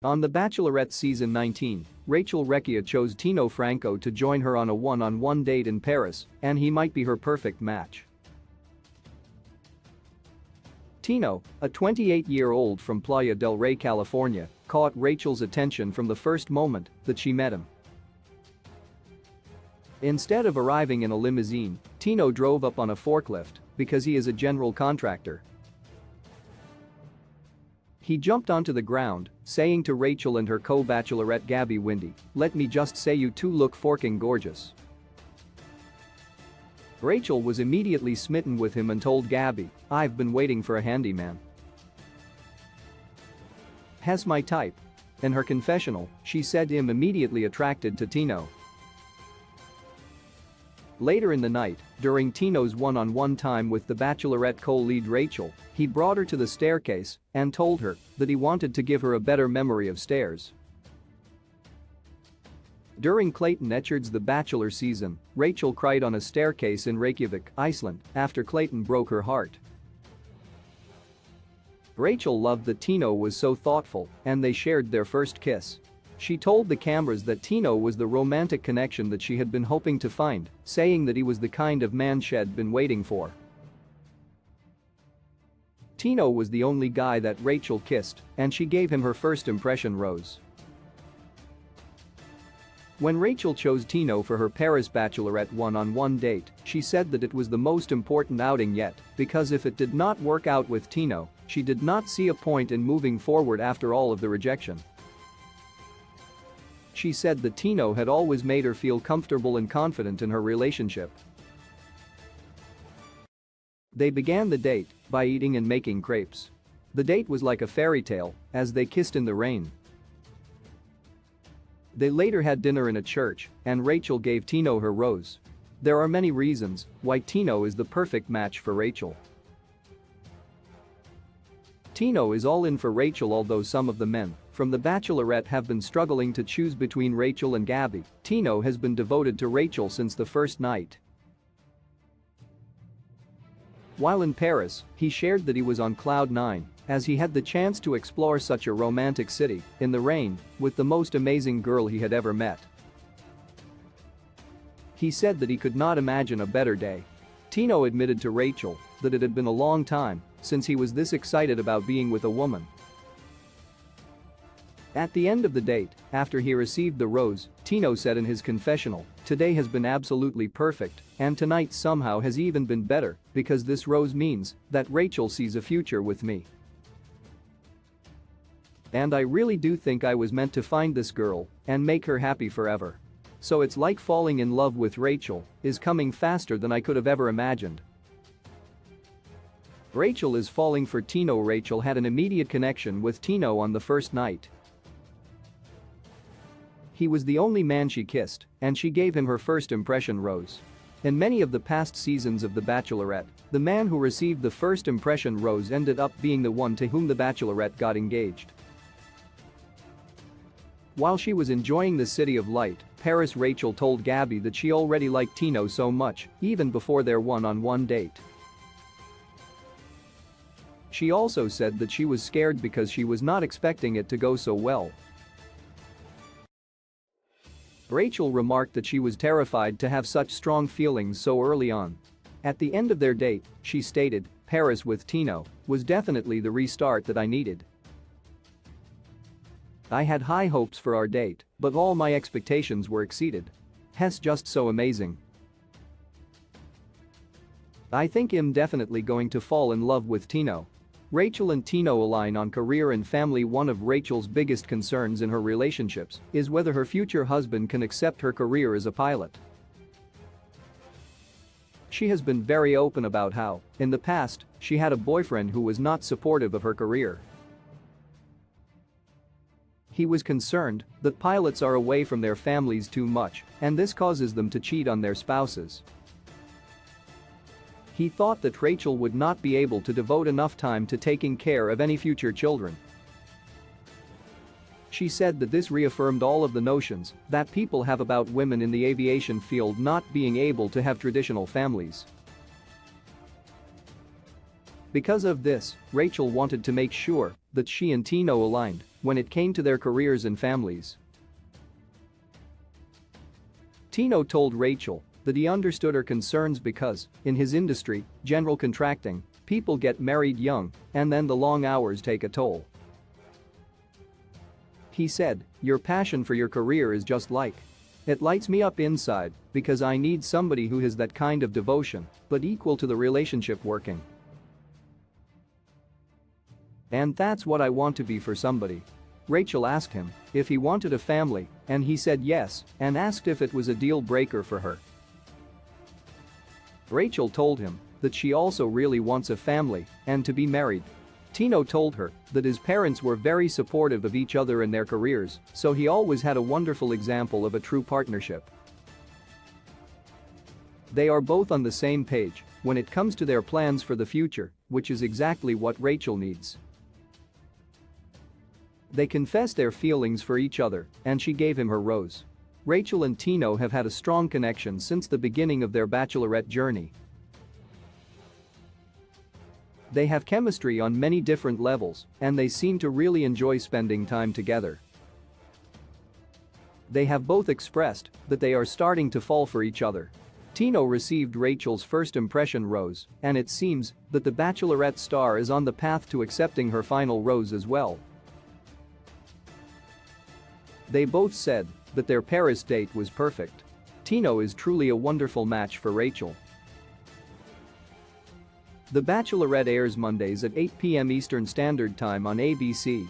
On The Bachelorette Season 19, Rachel Recchia chose Tino Franco to join her on a one-on-one date in Paris, and he might be her perfect match. Tino, a 28-year-old from Playa del Rey, California, caught Rachel's attention from the first moment that she met him. Instead of arriving in a limousine, Tino drove up on a forklift because he is a general contractor. He jumped onto the ground, saying to Rachel and her co-bachelorette Gabby Windy, "Let me just say you two look forking gorgeous." Rachel was immediately smitten with him and told Gabby, "I've been waiting for a handyman. Has my type." In her confessional, she said him immediately attracted to Tino. Later in the night, during Tino's one-on-one time with the Bachelorette co-lead Rachel, he brought her to the staircase and told her that he wanted to give her a better memory of stairs. During Clayton Echard's The Bachelor season, Rachel cried on a staircase in Reykjavik, Iceland, after Clayton broke her heart. Rachel loved that Tino was so thoughtful, and they shared their first kiss. She told the cameras that Tino was the romantic connection that she had been hoping to find, saying that he was the kind of man she'd been waiting for. Tino was the only guy that Rachel kissed, and she gave him her first impression rose. When Rachel chose Tino for her Paris Bachelorette one-on-one date, she said that it was the most important outing yet because if it did not work out with Tino, she did not see a point in moving forward after all of the rejection. She said that Tino had always made her feel comfortable and confident in her relationship. They began the date by eating and making crepes. The date was like a fairy tale as they kissed in the rain. They later had dinner in a church, and Rachel gave Tino her rose. There are many reasons why Tino is the perfect match for Rachel. Tino is all in for Rachel, although some of the men from The Bachelorette have been struggling to choose between Rachel and Gabby. Tino has been devoted to Rachel since the first night. While in Paris, he shared that he was on cloud nine as he had the chance to explore such a romantic city in the rain with the most amazing girl he had ever met. He said that he could not imagine a better day. Tino admitted to Rachel that it had been a long time since he was this excited about being with a woman. At the end of the date, after he received the rose, Tino said in his confessional, "Today has been absolutely perfect, and tonight somehow has even been better because this rose means that Rachel sees a future with me. And I really do think I was meant to find this girl and make her happy forever. So it's like falling in love with Rachel is coming faster than I could have ever imagined." Rachel is falling for Tino. Rachel had an immediate connection with Tino on the first night. He was the only man she kissed, and she gave him her first impression rose. In many of the past seasons of The Bachelorette, the man who received the first impression rose ended up being the one to whom the Bachelorette got engaged. While she was enjoying the city of light, Paris, Rachel told Gabby that she already liked Tino so much, even before their one-on-one date. She also said that she was scared because she was not expecting it to go so well. Rachel remarked that she was terrified to have such strong feelings so early on. At the end of their date, she stated, "Paris with Tino was definitely the restart that I needed. I had high hopes for our date, but all my expectations were exceeded. He's just so amazing. I think I'm definitely going to fall in love with Tino." Rachel and Tino align on career and family. One of Rachel's biggest concerns in her relationships is whether her future husband can accept her career as a pilot. She has been very open about how, in the past, she had a boyfriend who was not supportive of her career. He was concerned that pilots are away from their families too much, and this causes them to cheat on their spouses. He thought that Rachel would not be able to devote enough time to taking care of any future children. She said that this reaffirmed all of the notions that people have about women in the aviation field not being able to have traditional families. Because of this, Rachel wanted to make sure that she and Tino aligned when it came to their careers and families. Tino told Rachel that he understood her concerns because, in his industry, general contracting, people get married young and then the long hours take a toll. He said, "Your passion for your career is just like. It lights me up inside because I need somebody who has that kind of devotion, but equal to the relationship working. And that's what I want to be for somebody." Rachel asked him if he wanted a family, and he said yes, and asked if it was a deal breaker for her. Rachel told him that she also really wants a family and to be married. Tino told her that his parents were very supportive of each other in their careers, so he always had a wonderful example of a true partnership. They are both on the same page when it comes to their plans for the future, which is exactly what Rachel needs. They confess their feelings for each other, and she gave him her rose. Rachel and Tino have had a strong connection since the beginning of their Bachelorette journey. They have chemistry on many different levels, and they seem to really enjoy spending time together. They have both expressed that they are starting to fall for each other. Tino received Rachel's first impression rose, and it seems that the Bachelorette star is on the path to accepting her final rose as well. They both said that their Paris date was perfect. Tino is truly a wonderful match for Rachel. The Bachelorette airs Mondays at 8 p.m. Eastern Standard Time on ABC.